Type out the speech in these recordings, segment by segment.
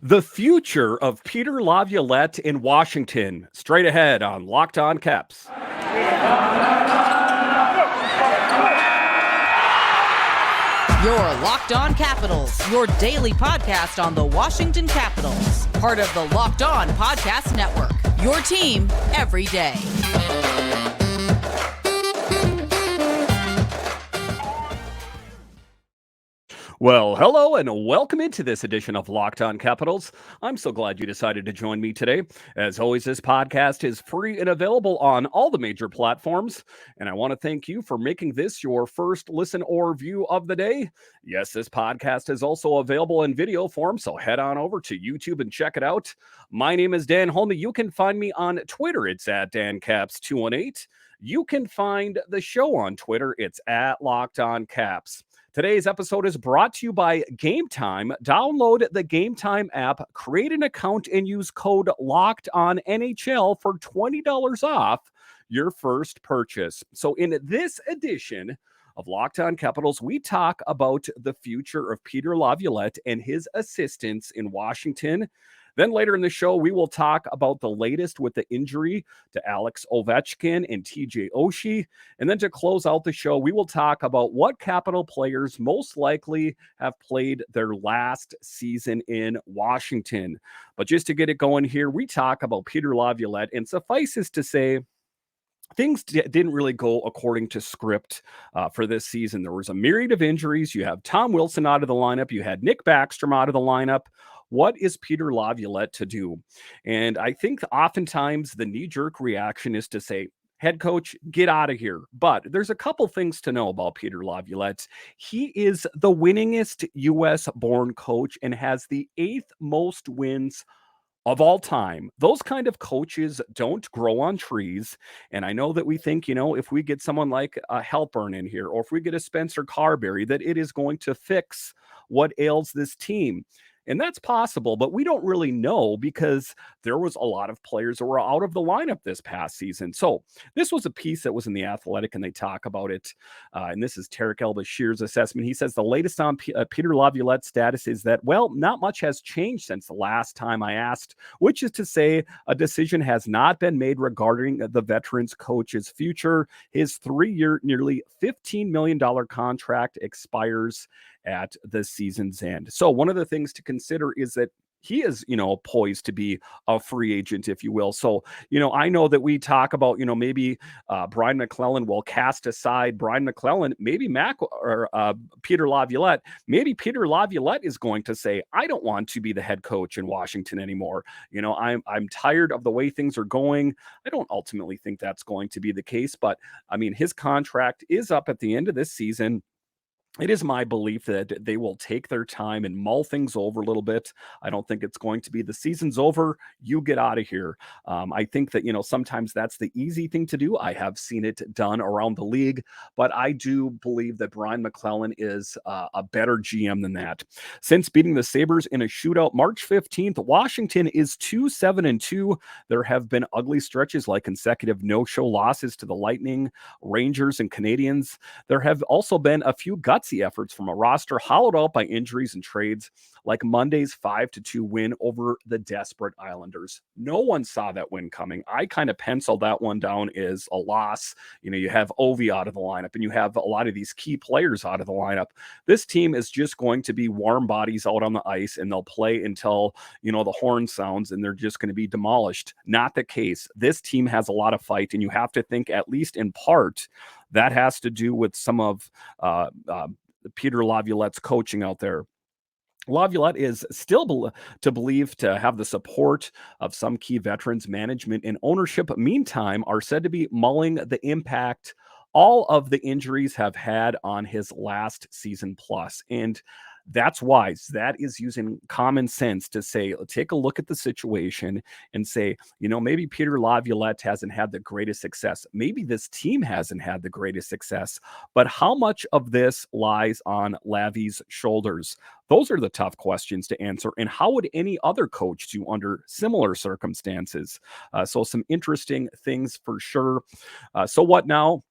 The future of Peter Laviolette in Washington. Straight ahead on Locked On Caps. Your Locked On Capitals, your daily podcast on the Washington Capitals. Part of the Locked On Podcast Network. Your team every day. Well, hello and welcome into this edition of Locked On Capitals. I'm so glad you decided to join me today. As always, this podcast is free and available on all the major platforms. And I want to thank you for making this your first listen or view of the day. Yes, this podcast is also available in video form, so head on over to YouTube and check it out. My name is Dan Holme. You can find me on Twitter. It's at DanCaps218. You can find the show on Twitter. It's at Locked On Caps. Today's episode is brought to you by Game Time. Download the Game Time app, create an account, and use code LOCKEDONNHL for $20 off your first purchase. So in this edition of Locked On Capitals, we talk about the future of Peter Laviolette and his assistants in Washington. Then later in the show, we will talk about the latest with the injury to Alex Ovechkin and TJ Oshie. And then to close out the show, we will talk about what Capital players most likely have played their last season in Washington. But just to get it going here, we talk about Peter Laviolette, and suffices to say, things didn't really go according to script for this season. There was a myriad of injuries. You have Tom Wilson out of the lineup. You had Nick Backstrom out of the lineup. What is Peter Laviolette to do? And I think oftentimes the knee-jerk reaction is to say, head coach, get out of here. But there's a couple things to know about Peter Laviolette. He is the winningest U.S.-born coach and has the 8th most wins of all time. Those kind of coaches don't grow on trees. And I know that we think, if we get someone like a Halpern in here, or if we get a Spencer Carberry, that it is going to fix what ails this team. And that's possible, but we don't really know because there was a lot of players that were out of the lineup this past season. So this was a piece that was in The Athletic, and they talk about it. And this is Tarek El-Bashir's assessment. He says the latest on Peter Laviolette's status is that, well, not much has changed since the last time I asked, which is to say a decision has not been made regarding the veterans coach's future. His 3-year, nearly $15 million contract expires at the season's end. So one of the things to consider is that he is, poised to be a free agent, if you will. So, I know that we talk about, maybe Brian Maclellan will cast aside Brian Maclellan, maybe Peter Laviolette. Maybe Peter Laviolette is going to say, I don't want to be the head coach in Washington anymore. I'm tired of the way things are going. I don't ultimately think that's going to be the case, but I mean, his contract is up at the end of this season. It is my belief that they will take their time and mull things over a little bit. I don't think it's going to be the season's over, you get out of here. I think that, sometimes that's the easy thing to do. I have seen it done around the league, but I do believe that Brian Maclellan is a better GM than that. Since beating the Sabres in a shootout March 15th, Washington is 2-7-2. There have been ugly stretches like consecutive no-show losses to the Lightning, Rangers, and Canadiens. There have also been a few gutsy efforts from a roster hollowed out by injuries and trades, like Monday's 5-2 win over the desperate Islanders. No one saw that win coming. I kind of penciled that one down as a loss. You have Ovi out of the lineup, and you have a lot of these key players out of the lineup. This team is just going to be warm bodies out on the ice, and they'll play until, the horn sounds, and they're just going to be demolished. Not the case. This team has a lot of fight, and you have to think, at least in part, that has to do with some of Peter Laviolette's coaching out there. Laviolette is still believed to have the support of some key veterans, management, and ownership. Meantime, are said to be mulling the impact all of the injuries have had on his last season plus. And that's wise. That is using common sense to say, take a look at the situation and say, maybe Peter Laviolette hasn't had the greatest success. Maybe this team hasn't had the greatest success, but how much of this lies on Lavi's shoulders? Those are the tough questions to answer. And how would any other coach do under similar circumstances? So some interesting things for sure. So what now?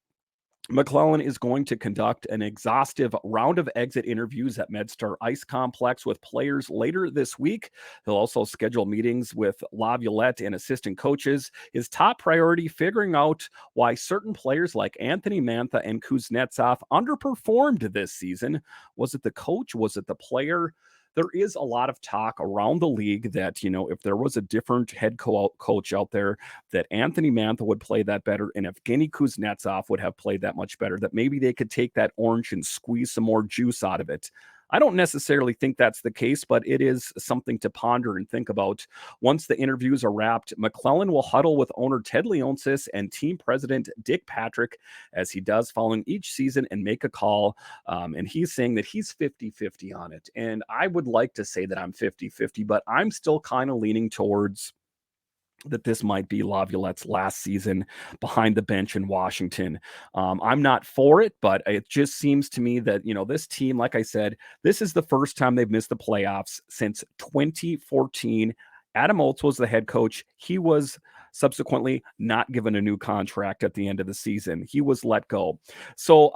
McClellan is going to conduct an exhaustive round of exit interviews at MedStar Ice Complex with players later this week. He'll also schedule meetings with Laviolette and assistant coaches. His top priority, figuring out why certain players like Anthony Mantha and Kuznetsov underperformed this season. Was it the coach? Was it the player? There is a lot of talk around the league that, if there was a different head coach out there, that Anthony Mantha would play that better, and if Evgeny Kuznetsov would have played that much better, that maybe they could take that orange and squeeze some more juice out of it. I don't necessarily think that's the case, but it is something to ponder and think about. Once the interviews are wrapped, McClellan will huddle with owner Ted Leonsis and team president Dick Patrick, as he does following each season, and make a call. And he's saying that he's 50-50 on it. And I would like to say that I'm 50-50, but I'm still kind of leaning towards that this might be Laviolette's last season behind the bench in Washington. I'm not for it, but it just seems to me that, this team, like I said, this is the first time they've missed the playoffs since 2014. Adam Oates was the head coach. He was subsequently not given a new contract at the end of the season. He was let go. So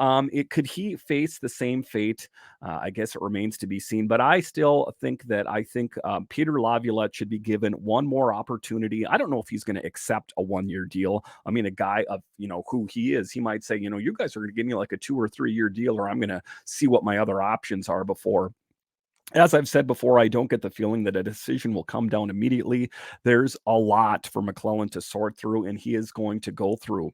could he face the same fate? I guess it remains to be seen. But I still think Peter Laviolette should be given one more opportunity. I don't know if he's going to accept a 1-year deal. I mean, a guy of, who he is, he might say, you guys are going to give me like a 2 or 3 year deal, or I'm going to see what my other options are before. As I've said before, I don't get the feeling that a decision will come down immediately. There's a lot for McClellan to sort through, and he is going to go through.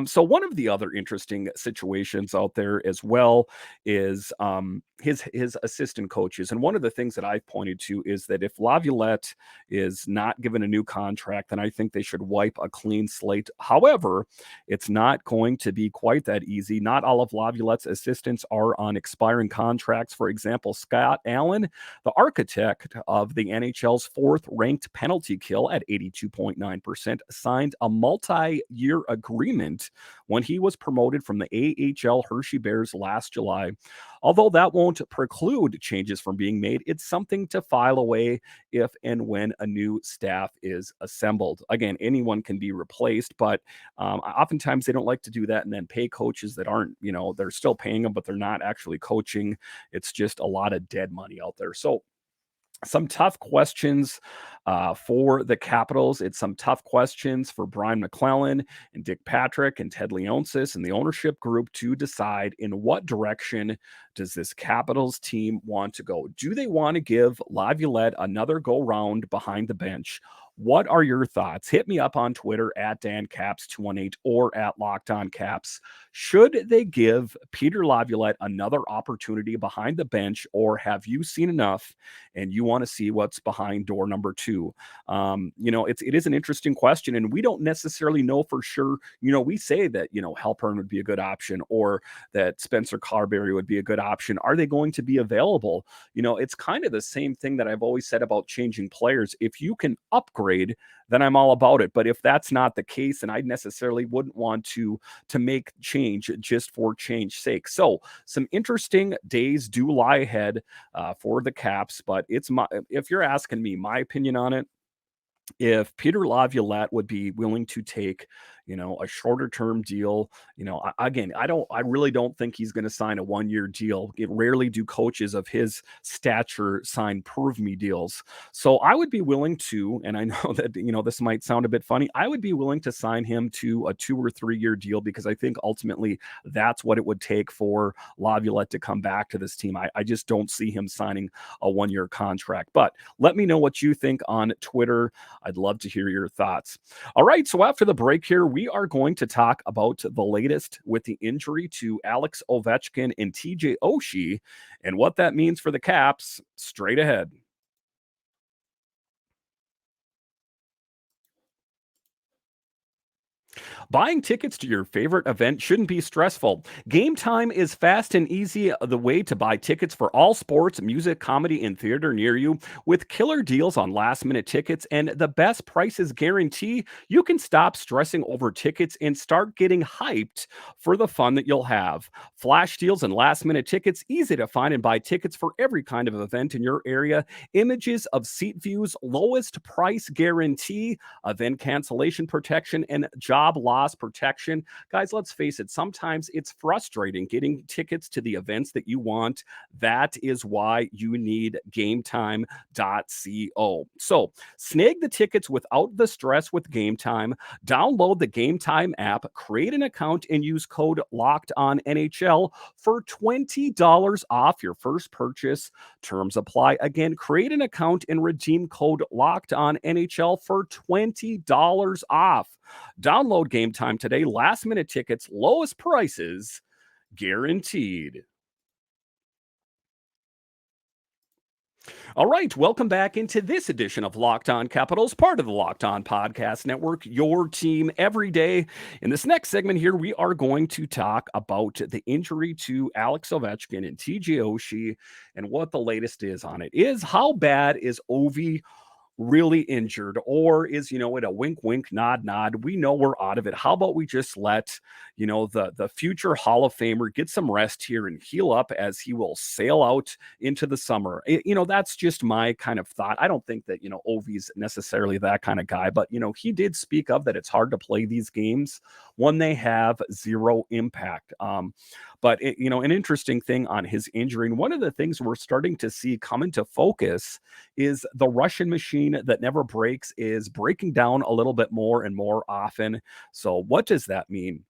So one of the other interesting situations out there as well is his assistant coaches. And one of the things that I've pointed to is that if Laviolette is not given a new contract, then I think they should wipe a clean slate. However, it's not going to be quite that easy. Not all of Laviolette's assistants are on expiring contracts. For example, Scott Allen, the architect of the NHL's fourth-ranked penalty kill at 82.9%, signed a multi-year agreement when he was promoted from the AHL Hershey Bears last July. Although that won't preclude changes from being made, it's something to file away if and when a new staff is assembled. Again, anyone can be replaced, but oftentimes they don't like to do that and then pay coaches that aren't, they're still paying them, but they're not actually coaching. It's just a lot of dead money out there. So some tough questions for the Capitals. It's some tough questions for Brian Maclellan and Dick Patrick and Ted Leonsis and the ownership group to decide in what direction does this Capitals team want to go. Do they want to give Laviolette another go round behind the bench? What are your thoughts? Hit me up on Twitter at DanCaps218 or at LockedOnCaps. Should they give Peter Laviolette another opportunity behind the bench, or have you seen enough and you want to see what's behind door number 2? It is an interesting question, and we don't necessarily know for sure. We say that, Halpern would be a good option, or that Spencer Carberry would be a good option. Are they going to be available? It's kind of the same thing that I've always said about changing players. If you can upgrade, then I'm all about it. But if that's not the case, then I necessarily wouldn't want to make change just for change's sake. So some interesting days do lie ahead for the Caps, but if you're asking me my opinion on it, if Peter Laviolette would be willing to take, a shorter term deal, I really don't think he's going to sign a 1-year deal. Rarely do coaches of his stature sign prove me deals. So I would be willing to, and I know that, this might sound a bit funny, I would be willing to sign him to a 2 or 3 year deal, because I think ultimately that's what it would take for Laviolette to come back to this team. I just don't see him signing a 1-year contract. But let me know what you think on Twitter. I'd love to hear your thoughts. All right, so after the break here, we are going to talk about the latest with the injury to Alex Ovechkin and TJ Oshie and what that means for the Caps straight ahead. Buying tickets to your favorite event shouldn't be stressful. Game Time is fast and easy, the way to buy tickets for all sports, music, comedy, and theater near you. With killer deals on last-minute tickets and the best prices guarantee, you can stop stressing over tickets and start getting hyped for the fun that you'll have. Flash deals and last-minute tickets, easy to find and buy tickets for every kind of event in your area. Images of seat views, lowest price guarantee, event cancellation protection, and job job loss protection. Guys, let's face it, sometimes it's frustrating getting tickets to the events that you want. That is why you need gametime.co. So snag the tickets without the stress with Game Time. Download the Game Time app, create an account, and use code LOCKEDONNHL for $20 off your first purchase. Terms apply. Again, create an account and redeem code LOCKEDONNHL for $20 off. Download Game Time today. Last minute tickets, lowest prices guaranteed. All right, welcome back into this edition of Locked On Capitals, part of the Locked On Podcast Network, your team every day. In this next segment here, we are going to talk about the injury to Alex Ovechkin and TJ Oshie and what the latest is on it. How bad is Ovi really injured, or is it a wink wink nod? We know we're out of it. How about we just let the future Hall of Famer get some rest here and heal up as he will sail out into the summer? That's just my kind of thought. I don't think that Ovi's necessarily that kind of guy, but he did speak of that it's hard to play these games when they have zero impact. But an interesting thing on his injury, and one of the things we're starting to see come into focus is the Russian machine that never breaks is breaking down a little bit more and more often. So what does that mean?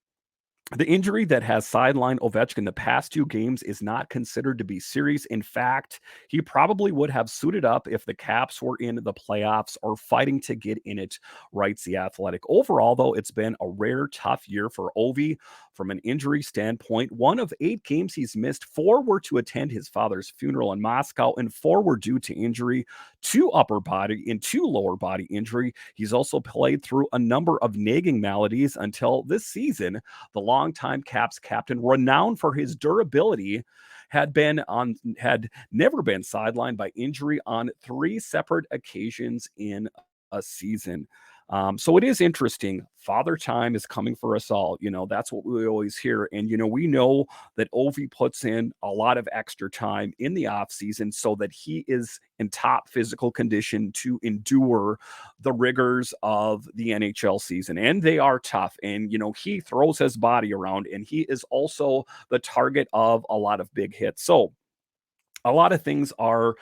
The injury that has sidelined Ovechkin the past 2 games is not considered to be serious. In fact, he probably would have suited up if the Caps were in the playoffs or fighting to get in it, writes The Athletic. Overall, though, it's been a rare, tough year for Ovi from an injury standpoint. 1 of 8 games he's missed, 4 were to attend his father's funeral in Moscow, and 4 were due to injury, 2 upper body and 2 lower body injury. He's also played through a number of nagging maladies until this season. The longtime Caps captain, renowned for his durability, had never been sidelined by injury on 3 separate occasions in a season. So it is interesting. Father time is coming for us all. That's what we always hear. And, we know that Ovi puts in a lot of extra time in the off season so that he is in top physical condition to endure the rigors of the NHL season. And they are tough. And, he throws his body around, and he is also the target of a lot of big hits. So a lot of things are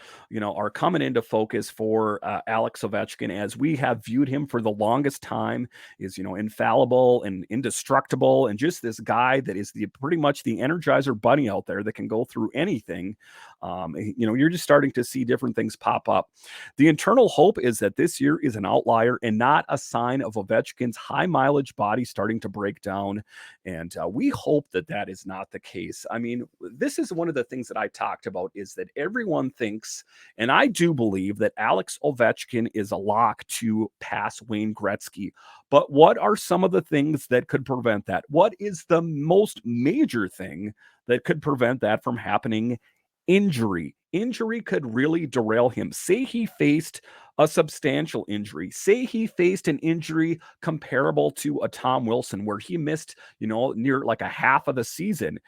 coming into focus for Alex Ovechkin, as we have viewed him for the longest time is, infallible and indestructible, and just this guy that is pretty much the Energizer Bunny out there that can go through anything. You're just starting to see different things pop up. The internal hope is that this year is an outlier and not a sign of Ovechkin's high mileage body starting to break down. And we hope that that is not the case. I mean, this is one of the things that I talked about, is that everyone thinks, and I do believe, that Alex Ovechkin is a lock to pass Wayne Gretzky. But what are some of the things that could prevent that? What is the most major thing that could prevent that from happening? Injury. Injury could really derail him. Say he faced a substantial injury. Say he faced an injury comparable to a Tom Wilson, where he missed, near like a half of the season.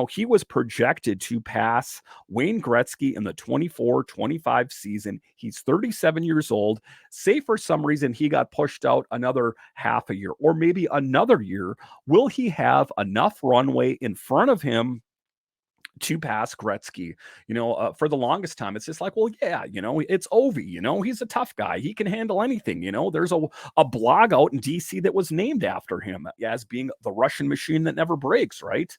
He was projected to pass Wayne Gretzky in the 24-25 season. He's 37 years old. Say for some reason he got pushed out another half a year or maybe another year. Will he have enough runway in front of him to pass Gretzky? For the longest time, it's just like, well, yeah, it's Ovi, he's a tough guy. He can handle anything. There's a blog out in DC that was named after him as being the Russian machine that never breaks, right?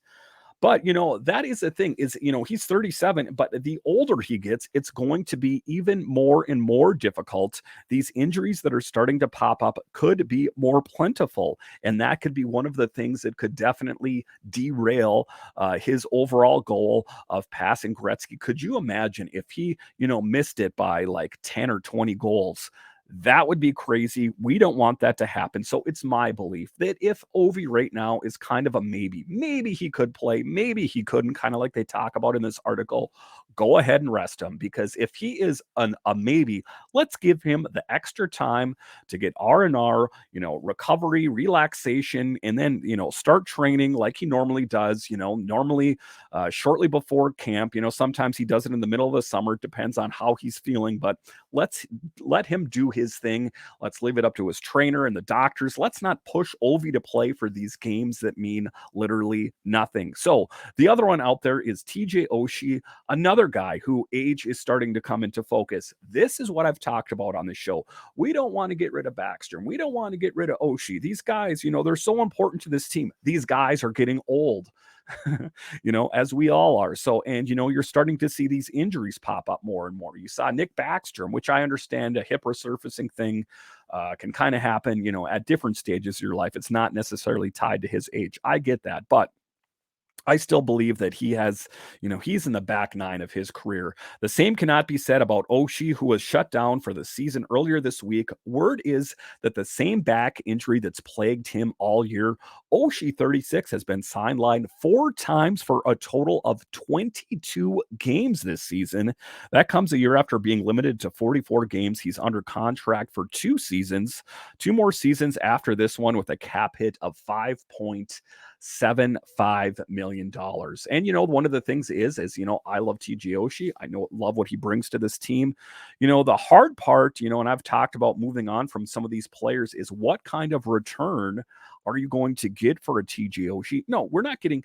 But, that is the thing is, he's 37, but the older he gets, it's going to be even more and more difficult. These injuries that are starting to pop up could be more plentiful. And that could be one of the things that could definitely derail his overall goal of passing Gretzky. Could you imagine if he, missed it by like 10 or 20 goals? That would be crazy. We don't want that to happen. So it's my belief that if Ovi right now is kind of a maybe he could play, maybe he couldn't, kind of like they talk about in this article, go ahead and rest him. Because if he is a maybe, let's give him the extra time to get R&R, recovery, relaxation, and then, start training like he normally does, normally shortly before camp. Sometimes he does it in the middle of the summer. It depends on how he's feeling, but let him do his thing. Let's leave it up to his trainer and the doctors. Let's not push Ovi to play for these games that mean literally nothing. So the other one out there is TJ Oshie, another guy who age is starting to come into focus. This is what I've talked about on the show. We don't want to get rid of Backstrom. We don't want to get rid of Oshie. These guys, they're so important to this team. These guys are getting old. As we all are. So, and you're starting to see these injuries pop up more and more. You saw Nick Backstrom, which I understand a hip resurfacing thing can kind of happen, at different stages of your life. It's not necessarily tied to his age. I get that, but I still believe that he has, he's in the back nine of his career. The same cannot be said about Oshie, who was shut down for the season earlier this week. Word is that the same back injury that's plagued him all year, Oshie, 36, has been sidelined 4 times for a total of 22 games this season. That comes a year after being limited to 44 games. He's under contract for 2 seasons, 2 more seasons after this one with a cap hit of $5.75 million. And one of the things is I love TJ Oshie. I love what he brings to this team. The hard part, and I've talked about moving on from some of these players, is what kind of return are you going to get for a TJ Oshie? No, we're not trading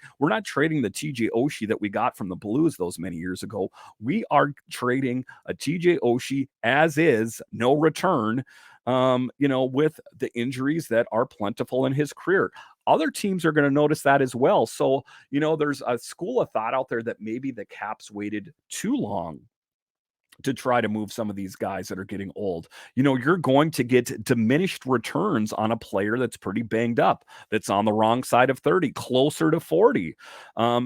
the TJ Oshie that we got from the Blues those many years ago. We are trading a TJ Oshie as is, no return, with the injuries that are plentiful in his career. Other teams are going to notice that as well. So, there's a school of thought out there that maybe the Caps waited too long to try to move some of these guys that are getting old. You're going to get diminished returns on a player that's pretty banged up, that's on the wrong side of 30, closer to 40.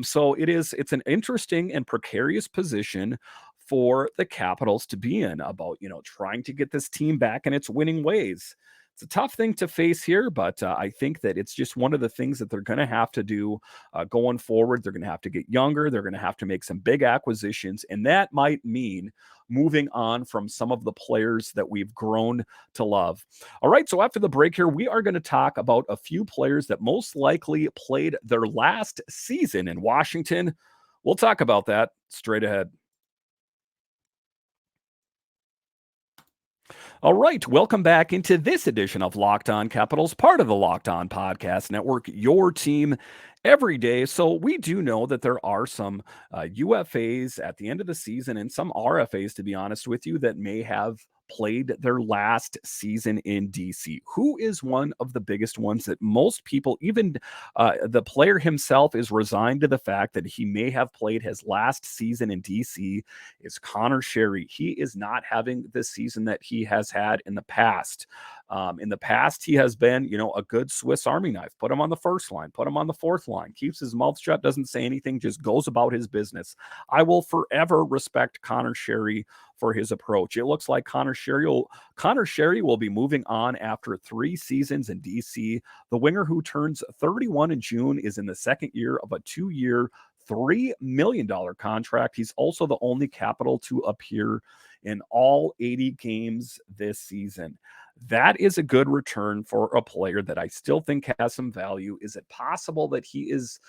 So it's an interesting and precarious position for the Capitals to be in about, trying to get this team back in its winning ways. It's a tough thing to face here, but I think that it's just one of the things that they're going to have to do going forward. They're going to have to get younger. They're going to have to make some big acquisitions, and that might mean moving on from some of the players that we've grown to love. All right, so after the break here, we are going to talk about a few players that most likely played their last season in Washington. We'll talk about that straight ahead. All right, welcome back into this edition of Locked On Capitals, part of the Locked On Podcast Network, your team every day. So we do know that there are some UFAs at the end of the season and some RFAs, to be honest with you, that may have played their last season in DC. Who is one of the biggest ones that most people, even the player himself, is resigned to the fact that he may have played his last season in DC, is Connor Sherry. He is not having the season that he has had in the past. In the past, he has been, a good Swiss Army knife. Put him on the first line, put him on the fourth line, keeps his mouth shut, doesn't say anything, just goes about his business. I will forever respect Connor Sherry for his approach. It looks like Connor Sherry will be moving on after 3 seasons in DC. The winger, who turns 31 in June, is in the second year of a 2-year, $3 million contract. He's also the only Capital to appear in all 80 games this season. That is a good return for a player that I still think has some value. Is it possible that he is,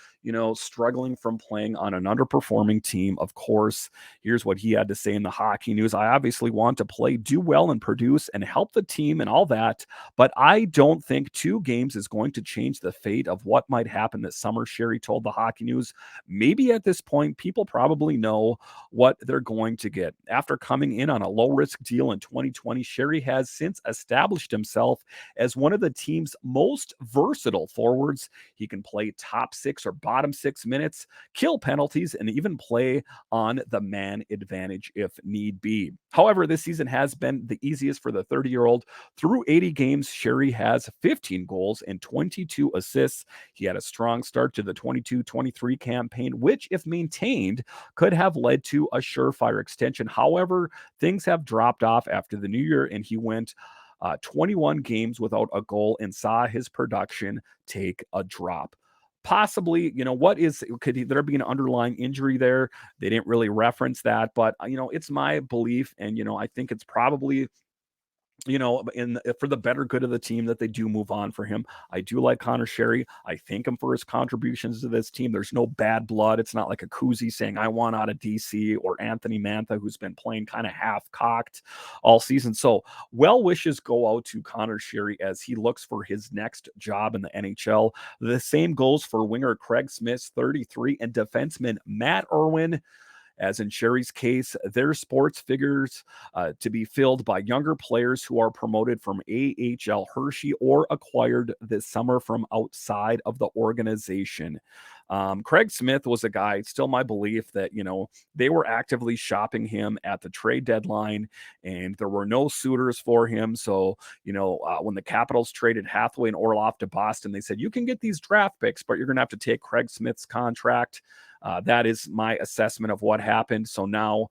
struggling from playing on an underperforming team? Of course. Here's what he had to say in the Hockey News. I obviously want to play, do well, and produce and help the team and all that, but I don't think 2 games is going to change the fate of what might happen this summer, Sherry told the Hockey News. Maybe at this point, people probably know what they're going to get. After coming in on a low-risk deal in 2020, Sherry has since established himself as one of the team's most versatile forwards. He can play top 6 or bottom 6 minutes, kill penalties, and even play on the man advantage if need be. However, this season has been the easiest for the 30-year-old. Through 80 games, Sherry has 15 goals and 22 assists. He had a strong start to the 22-23 campaign, which, if maintained, could have led to a surefire extension. However, things have dropped off after the new year, and he went 21 games without a goal and saw his production take a drop. Possibly, could there be an underlying injury there? They didn't really reference that, but it's my belief, and I think it's probably for the better good of the team that they do move on for him. I do like Connor Sherry. I thank him for his contributions to this team. There's no bad blood. It's not like a koozie saying I want out of DC or Anthony Mantha, who's been playing kind of half-cocked all season. So well wishes go out to Connor Sherry as he looks for his next job in the NHL. The same goes for winger Craig Smith, 33, and defenseman Matt Irwin. As in Sherry's case, their sports figures to be filled by younger players who are promoted from AHL Hershey or acquired this summer from outside of the organization. Craig Smith was a guy, it's still my belief that, they were actively shopping him at the trade deadline and there were no suitors for him. So, when the Capitals traded Hathaway and Orlov to Boston, they said, you can get these draft picks, but you're going to have to take Craig Smith's contract. That is my assessment of what happened. So now,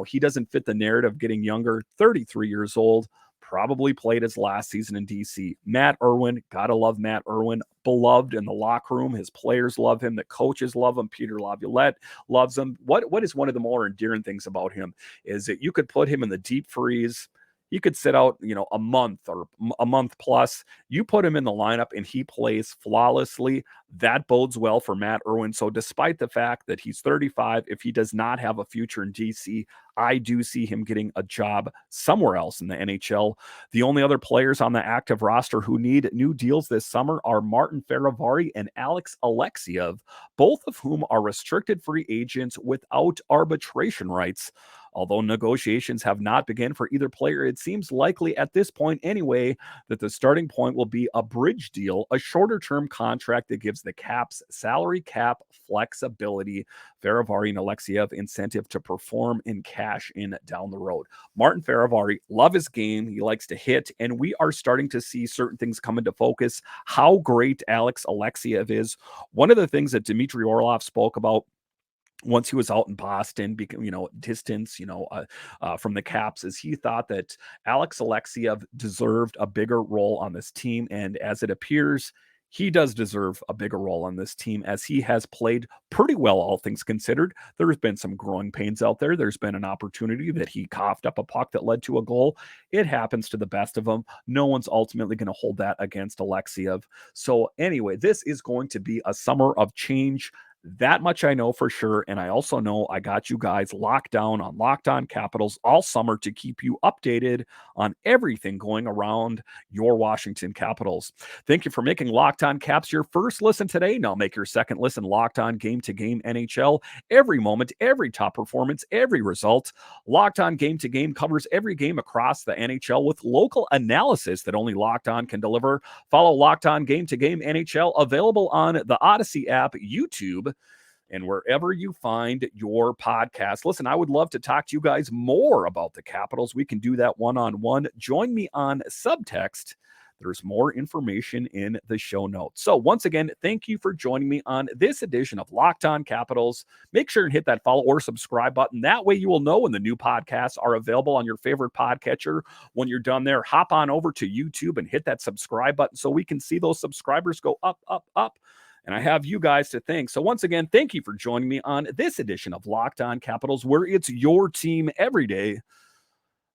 he doesn't fit the narrative getting younger, 33 years old, probably played his last season in DC. Matt Irwin, gotta love Matt Irwin, beloved in the locker room. His players love him. The coaches love him. Peter Laviolette loves him. What is one of the more endearing things about him is that you could put him in the deep freeze. He could sit out, a month or a month plus. You put him in the lineup and he plays flawlessly. That bodes well for Matt Irwin. So despite the fact that he's 35, if he does not have a future in DC, I do see him getting a job somewhere else in the NHL. The only other players on the active roster who need new deals this summer are Martin Feravari and Alex Alexiev, both of whom are restricted free agents without arbitration rights. Although negotiations have not begun for either player, it seems likely at this point anyway that the starting point will be a bridge deal, a shorter-term contract that gives the Caps salary cap flexibility, Feravari and Alexiev incentive to perform and cash in down the road. Martin Feravari, love his game. He likes to hit, and we are starting to see certain things come into focus. How great Alex Alexiev is. One of the things that Dmitry Orlov spoke about once he was out in Boston, distance, from the Caps, is he thought that Alex Alexiev deserved a bigger role on this team. And as it appears, he does deserve a bigger role on this team as he has played pretty well, all things considered. There's been some growing pains out there. There's been an opportunity that he coughed up a puck that led to a goal. It happens to the best of them. No one's ultimately going to hold that against Alexiev. So anyway, this is going to be a summer of change. That much I know for sure. And I also know I got you guys locked down on Locked On Capitals all summer to keep you updated on everything going around your Washington Capitals. Thank you for making Locked On Caps your first listen today. Now make your second listen Locked On Game to Game NHL. Every moment, every top performance, every result. Locked On Game to Game covers every game across the NHL with local analysis that only Locked On can deliver. Follow Locked On Game to Game NHL, available on the Odyssey app, YouTube, and wherever you find your podcast. Listen, I would love to talk to you guys more about the Capitals. We can do that one-on-one. Join me on Subtext. There's more information in the show notes. So once again, thank you for joining me on this edition of Locked On Capitals. Make sure and hit that follow or subscribe button. That way you will know when the new podcasts are available on your favorite podcatcher. When you're done there, hop on over to YouTube and hit that subscribe button so we can see those subscribers go up, up, up. And I have you guys to thank. So once again, thank you for joining me on this edition of Locked On Capitals, where it's your team every day.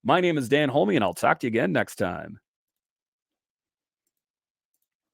My name is Dan Holme, and I'll talk to you again next time.